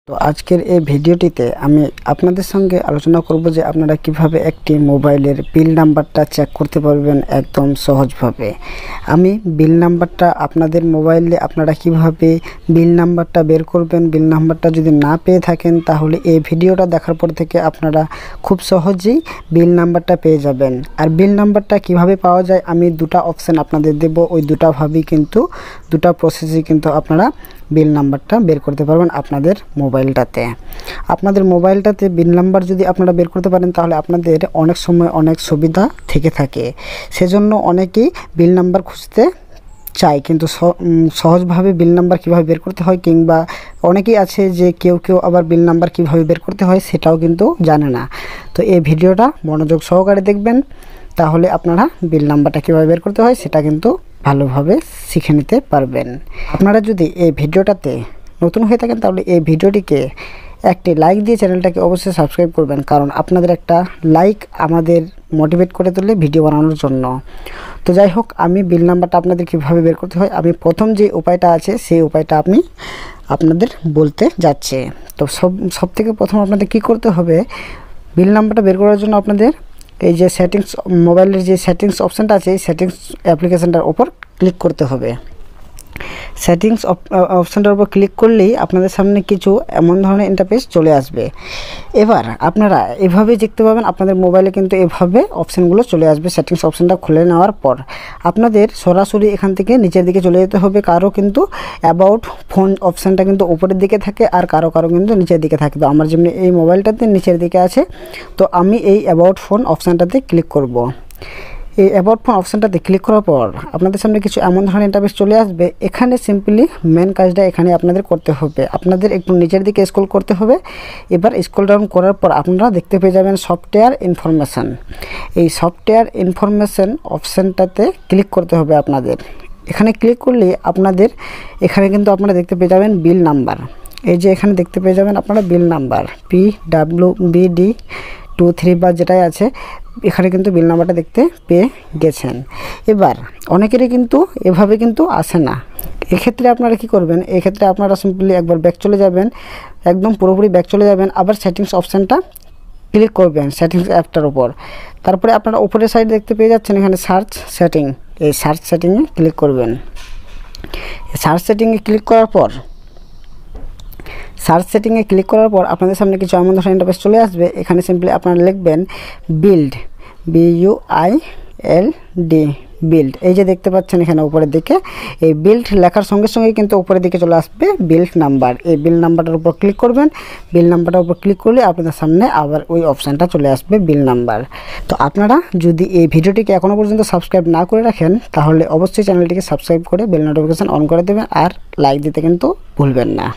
তো আজকের এই ভিডিওটিতে আমি আপনাদের সঙ্গে আলোচনা করব যে আপনারা কিভাবে একটি মোবাইলের বিল নাম্বারটা চেক করতে পারবেন একদম সহজভাবে। আমি বিল নাম্বারটা আপনাদের মোবাইলে আপনারা কিভাবে বিল নাম্বারটা বের করবেন, বিল নাম্বারটা যদি না পেয়ে থাকেন তাহলে এই ভিডিওটা দেখার পর থেকে আপনারা খুব সহজেই বিল নাম্বারটা পেয়ে যাবেন। আর বিল নাম্বারটা কিভাবে পাওয়া যায় আমি দুটো অপশন আপনাদের দেব, ওই দুটোভাবেই কিন্তু দুটো প্রসেসে কিন্তু আপনারা বিল নাম্বারটা বের করতে পারবেন আপনাদের মোবাইলটাতে। আপনাদের মোবাইলটাতে বিল নাম্বার যদি আপনারা বের করতে পারেন তাহলে আপনাদের অনেক সময় অনেক সুবিধা থেকে থাকে। সেজন্য অনেকেই বিল নাম্বার খুঁজতে চাই, কিন্তু সহজভাবে বিল নাম্বার কীভাবে বের করতে হয়, কিংবা অনেকেই আছে যে কেউ আবার বিল নাম্বার কীভাবে বের করতে হয় সেটাও কিন্তু জানে না। তো এই ভিডিওটা মনোযোগ সহকারে দেখবেন, তাহলে আপনারা বিল নাম্বারটা কীভাবে বের করতে হয় সেটা কিন্তু ভালোভাবে শিখে নিতে পারবেন। আপনারা যদি এই ভিডিওটাতে নতুন হয়ে থাকেন তাহলে এই ভিডিওটিকে একটি লাইক দিয়ে চ্যানেলটাকে অবশ্যই সাবস্ক্রাইব করবেন, কারণ আপনাদের একটা লাইক আমাদের মোটিভেট করে তোলে ভিডিও বানানোর জন্য। তো যাই হোক, আমি বিল নাম্বারটা আপনাদের কীভাবে বের করতে হয় আমি প্রথম যে উপায়টা আছে সেই উপায়টা আমি আপনাদের বলতে যাচ্ছি। তো সব থেকে প্রথম আপনাদের কি করতে হবে, বিল নাম্বারটা বের করার জন্য আপনাদের এই যে সেটিংস, মোবাইলের যে সেটিংস অপশানটা আছে এই সেটিংস অ্যাপ্লিকেশানটার ওপর ক্লিক করতে হবে। সেটিংস অপশানটার উপর ক্লিক করলেই আপনাদের সামনে কিছু এমন ধরনের ইন্টারফেস চলে আসবে। এবার আপনারা এভাবে দেখতে পাবেন আপনাদের মোবাইলে কিন্তু এভাবে অপশানগুলো চলে আসবে। সেটিংস অপশানটা খুলে নেওয়ার পর আপনাদের সরাসরি এখান থেকে নিচের দিকে চলে যেতে হবে। কারো কিন্তু অ্যাবাউট ফোন অপশানটা কিন্তু উপরের দিকে থাকে আর কারো কিন্তু নিচের দিকে থাকে। তো আমার যেমনি এই মোবাইলটাতে নিচের দিকে আছে, তো আমি এই অ্যাবাউট ফোন অপশানটাতে ক্লিক করব। এই অ্যাবাউট ফোন অপশানটাতে ক্লিক করার পর আপনাদের সামনে কিছু এমন ধরনের ইন্টারফেস চলে আসবে। এখানে সিম্পলি মেন কাজটা এখানে আপনাদের করতে হবে, আপনাদের একটু নিচের দিকে স্ক্রল করতে হবে। এবার স্ক্রল ডাউন করার পর আপনারা দেখতে পেয়ে যাবেন সফটওয়্যার ইনফরমেশান। এই সফটওয়্যার ইনফরমেশান অপশানটাতে ক্লিক করতে হবে আপনাদের। এখানে ক্লিক করলে আপনাদের এখানে কিন্তু আপনারা দেখতে পেয়ে যাবেন বিল নাম্বার। এই যে এখানে দেখতে পেয়ে যাবেন আপনারা বিল নাম্বার PWBD23 বা যেটাই আছে, এখানে কিন্তু বিল নাম্বারটা দেখতে পেয়ে গেছেন। এবার অনেকেরই কিন্তু এভাবে কিন্তু আসে না। এক্ষেত্রে আপনারা কি করবেন, এক্ষেত্রে আপনারা সিম্পলি একবার ব্যাক চলে যাবেন, একদম পুরোপুরি ব্যাক চলে যাবেন। আবার সেটিংস অপশানটা ক্লিক করবেন সেটিংস অ্যাপটার উপর। তারপরে আপনারা উপরের সাইড দেখতে পেয়ে যাচ্ছেন এখানে সার্চ সেটিং, এই সার্চ সেটিংয়ে ক্লিক করবেন। সার্চ সেটিংয়ে ক্লিক করার পর আপনাদের সামনে কিছু এমন ধরনের ইন্টারফেস চলে আসবে। এখানে সিম্পলি আপনারা লিখবেন বিল্ড, BUILD, বিল্ড। এই যে দেখতে পাচ্ছেন এখানে উপরের দিকে এই বিল্ড লেখার সঙ্গে সঙ্গে কিন্তু উপরের দিকে চলে আসবে বিল্ড নাম্বার। এই বিল নাম্বারটার উপর ক্লিক করবেন। বিল নাম্বারটার উপর ক্লিক করলে আপনাদের সামনে আবার ওই অপশানটা চলে আসবে বিল নাম্বার। তো আপনারা যদি এই ভিডিওটিকে এখনও পর্যন্ত সাবস্ক্রাইব না করে রাখেন তাহলে অবশ্যই চ্যানেলটিকে সাবস্ক্রাইব করে বেল নোটিফিকেশান অন করে দেবেন, আর লাইক দিতে কিন্তু ভুলবেন না।